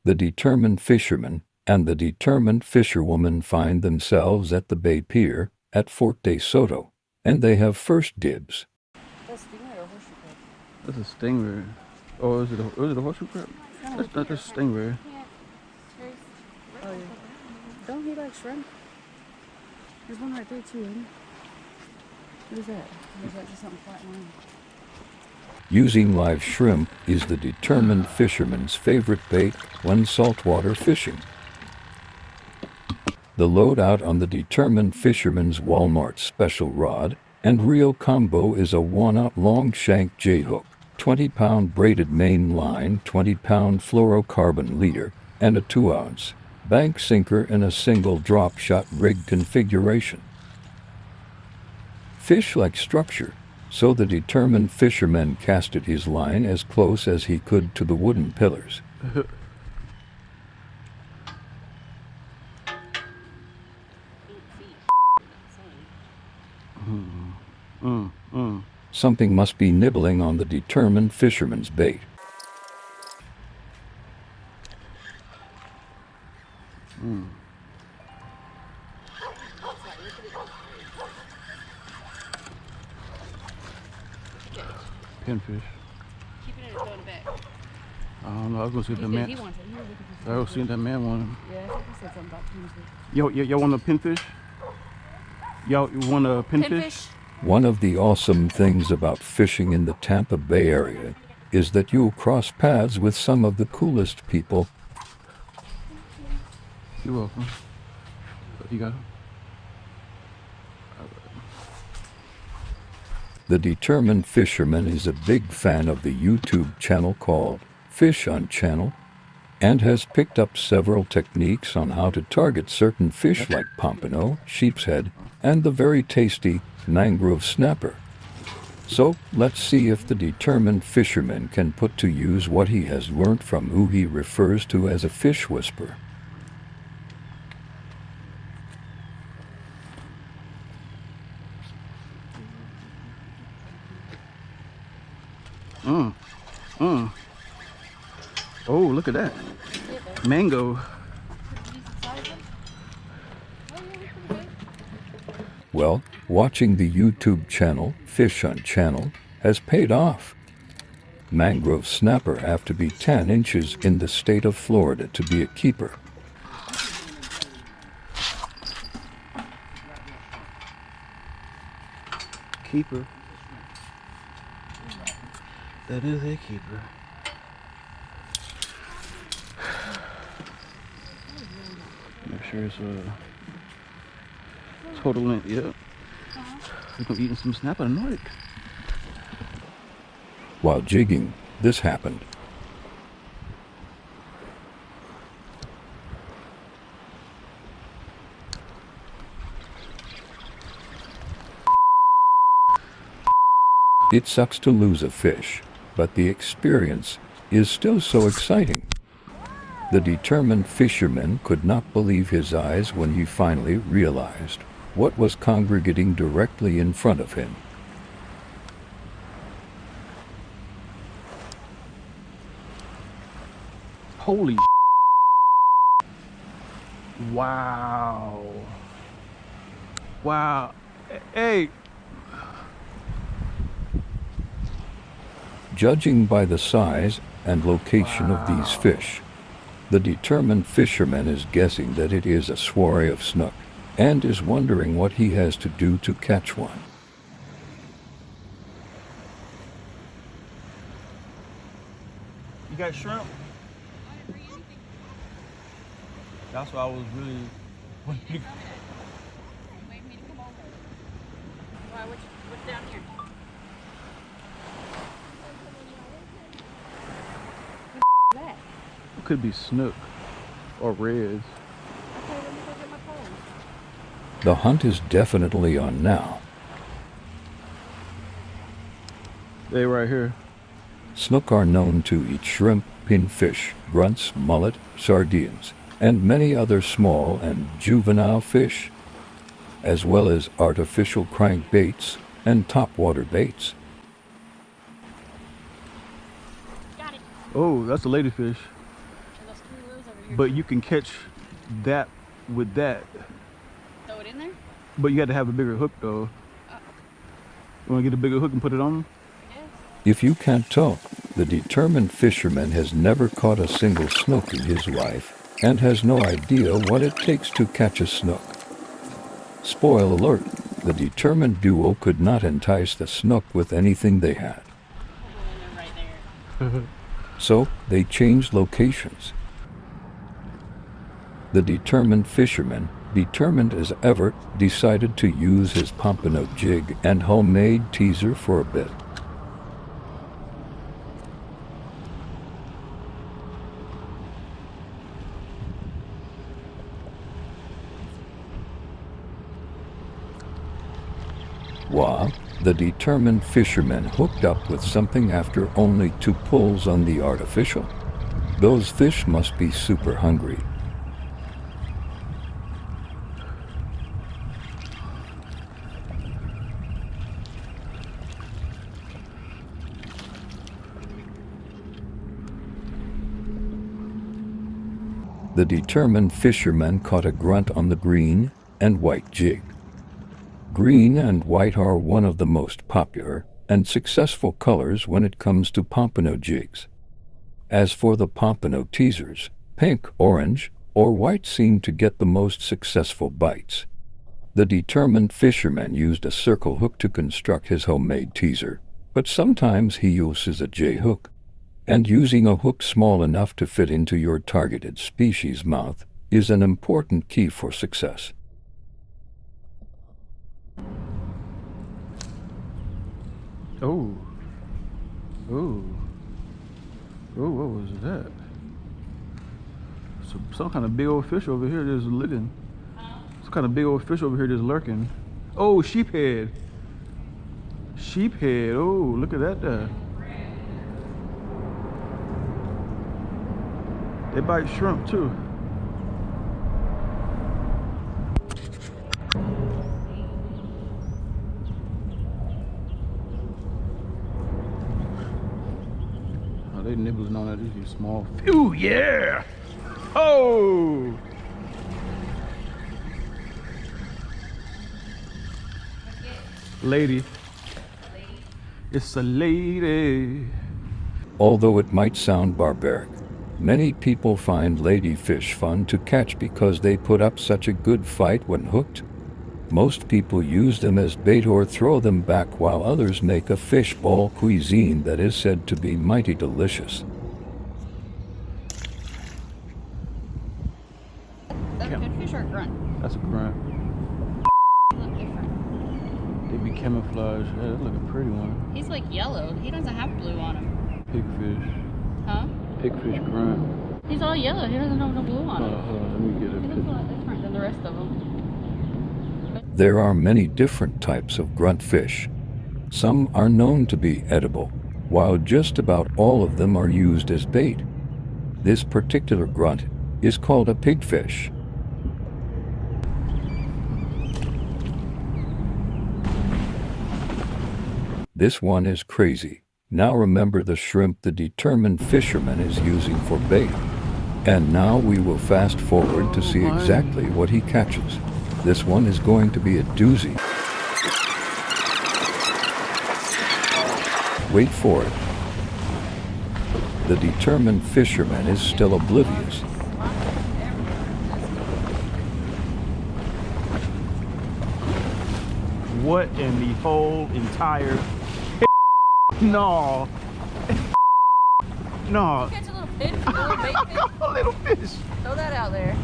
The determined fisherman and the determined fisherwoman find themselves at the Bay Pier at Fort de Soto, and they have first dibs. That's stingray or horseshoe crab? That's a stingray. Oh, is it a horseshoe crab? That's not just stingray. Oh, yeah. Don't he like shrimp? There's one right there, too, isn't there? What is that? Or is that just something flat line? Using live shrimp is the determined fisherman's favorite bait when saltwater fishing. The loadout on the determined fisherman's Walmart special rod and reel combo is a 1-aught long shank J-hook, 20-pound braided main line, 20-pound fluorocarbon leader, and a 2-ounce bank sinker in a single drop shot rig configuration. Fish-like structure, so the determined fisherman casted his line as close as he could to the wooden pillars. Something must be nibbling on the determined fisherman's bait. Pinfish. Keep it in or throw it back? I don't know. I was gonna see if the man. He wants it. He was looking for I was seeing that man wanted him. Yeah, I think he said something about pinfish. Y'all want a pinfish? Y'all want a pinfish? One of the awesome things about fishing in the Tampa Bay area is that you'll cross paths with some of the coolest people. You're welcome. You got it? The determined fisherman is a big fan of the YouTube channel called Fish on Channel and has picked up several techniques on how to target certain fish like pompano, sheepshead, and the very tasty mangrove snapper. So let's see if the determined fisherman can put to use what he has learned from who he refers to as a fish whisperer. Oh, look at that. Mango. Well, watching the YouTube channel Fish on Channel has paid off. Mangrove snapper have to be 10 inches in the state of Florida to be a keeper. Keeper. That is a keeper. Make sure it's total length. Yep. We're gonna eating some snapper Nordic. While jigging, this happened. It sucks to lose a fish, but the experience is still so exciting. The determined fisherman could not believe his eyes when he finally realized what was congregating directly in front of him. Holy wow. Wow. Hey. Judging by the size and location of these fish, the determined fisherman is guessing that it is a soiree of snook and is wondering what he has to do to catch one. You got shrimp? That's why I was really Wait for me to come over. Why, what's down here? What is that? It could be snook or reds. Okay, let me go get my phone. The hunt is definitely on now. They right here. Snook are known to eat shrimp, pinfish, grunts, mullet, sardines, and many other small and juvenile fish, as well as artificial crankbaits and topwater baits. Got it. Oh, that's a ladyfish. And those 3 but you can catch that with that. Throw it in there? But you got to have a bigger hook though. You want to get a bigger hook and put it on? If you can't tell, the determined fisherman has never caught a single snook in his life and has no idea what it takes to catch a snook. Spoil alert, the determined duo could not entice the snook with anything they had. So they changed locations. The determined fisherman, determined as ever, decided to use his pompano jig and homemade teaser for a bit. Wow, the determined fisherman hooked up with something after only 2 pulls on the artificial. Those fish must be super hungry. The determined fisherman caught a grunt on the green and white jig. Green and white are one of the most popular and successful colors when it comes to pompano jigs. As for the pompano teasers, pink, orange, or white seem to get the most successful bites. The determined fisherman used a circle hook to construct his homemade teaser, but sometimes he uses a J-hook. And using a hook small enough to fit into your targeted species' mouth is an important key for success. Oh. Oh. Oh, what was that? Some kind of big old fish over here just licking. Some kind of big old fish over here just lurking. Oh, sheephead. Sheephead. Oh, look at that there. They bite shrimp too. Oh, they nibbling on that. These small. Ooh, yeah! Oh! Lady. It's a lady. Although it might sound barbaric, many people find ladyfish fun to catch because they put up such a good fight when hooked. Most people use them as bait or throw them back, while others make a fish ball cuisine that is said to be mighty delicious. That's a good fish or a grunt? That's a grunt. They look different. They be camouflaged. Yeah, that's like a pretty one. He's like yellow. He doesn't have blue on him. Pigfish. Huh? Pigfish grunt. He's all yellow. He doesn't have no blue on him. Let me get a He looks a lot different than the rest of them. There are many different types of grunt fish. Some are known to be edible, while just about all of them are used as bait. This particular grunt is called a pigfish. This one is crazy. Now remember the shrimp the determined fisherman is using for bait. And now we will fast forward to see exactly what he catches. This one is going to be a doozy. Wait for it. The determined fisherman is still oblivious. What in the whole entire no. No. Catch a little fish, a little bait fish. A little fish. Throw that out there.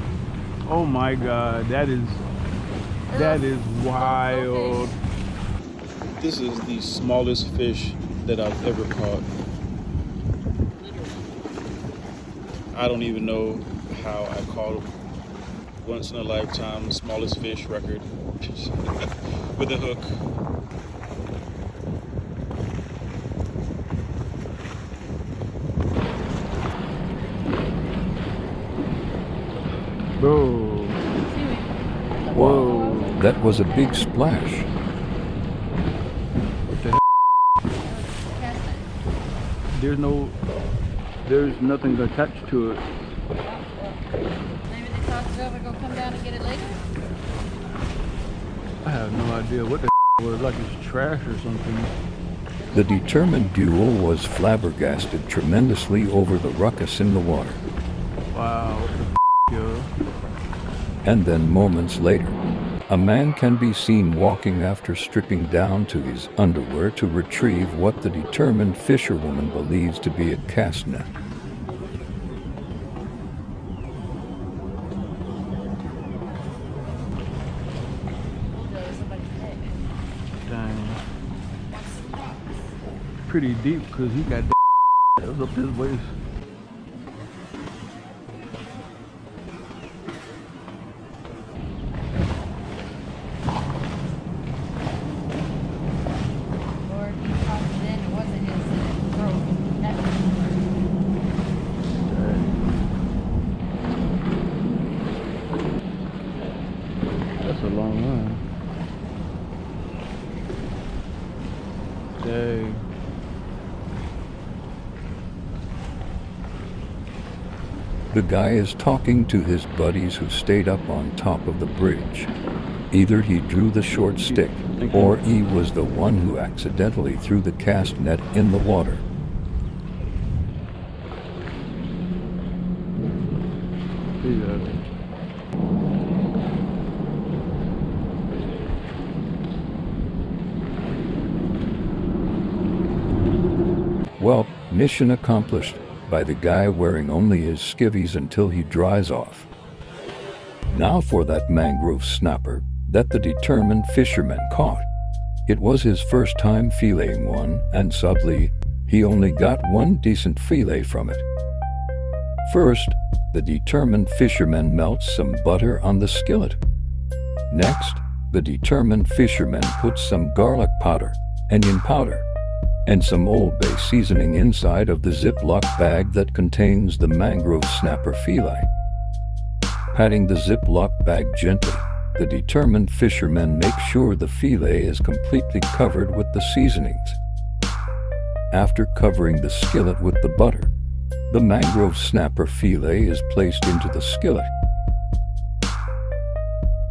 Oh my god, that is wild. This is the smallest fish that I've ever caught. I don't even know how I caught him. Once in a lifetime, smallest fish record with a hook. Bro. Wow, that was a big splash. What the heck? There's nothing attached to it. ever gonna come down and get it later? I have no idea what the was, like it's trash or something. The determined duo was flabbergasted tremendously over the ruckus in the water. Wow, what the yo? And then moments later, a man can be seen walking after stripping down to his underwear to retrieve what the determined fisherwoman believes to be a cast net. Dang. Pretty deep because he got that was up his waist. Lord, he caught it in. It wasn't his throat. That's a long line. Dang. The guy is talking to his buddies who stayed up on top of the bridge. Either he drew the short stick, or he was the one who accidentally threw the cast net in the water. Well, mission accomplished by the guy wearing only his skivvies until he dries off. Now for that mangrove snapper that the determined fisherman caught. It was his first time filleting one, and sadly, he only got one decent fillet from it. First, the determined fisherman melts some butter on the skillet. Next, the determined fisherman puts some garlic powder, onion powder, and some Old Bay seasoning inside of the Ziploc bag that contains the mangrove snapper fillet. Patting the Ziploc bag gently, the determined fisherman makes sure the fillet is completely covered with the seasonings. After covering the skillet with the butter, the mangrove snapper fillet is placed into the skillet.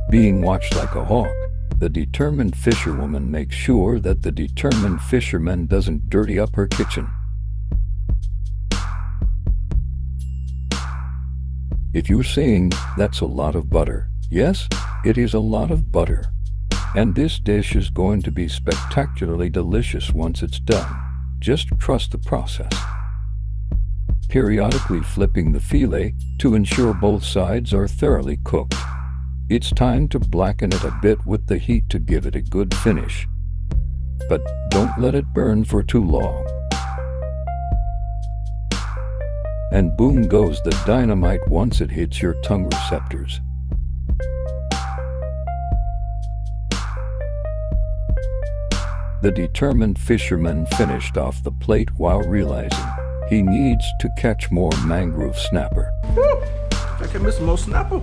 Being watched like a hawk, the determined fisherwoman makes sure that the determined fisherman doesn't dirty up her kitchen. If you're saying that's a lot of butter, yes, it is a lot of butter. And this dish is going to be spectacularly delicious once it's done. Just trust the process. Periodically flipping the fillet to ensure both sides are thoroughly cooked. It's time to blacken it a bit with the heat to give it a good finish. But don't let it burn for too long. And boom goes the dynamite once it hits your tongue receptors. The determined fisherman finished off the plate while realizing he needs to catch more mangrove snapper. Woo! I can miss some more snapper.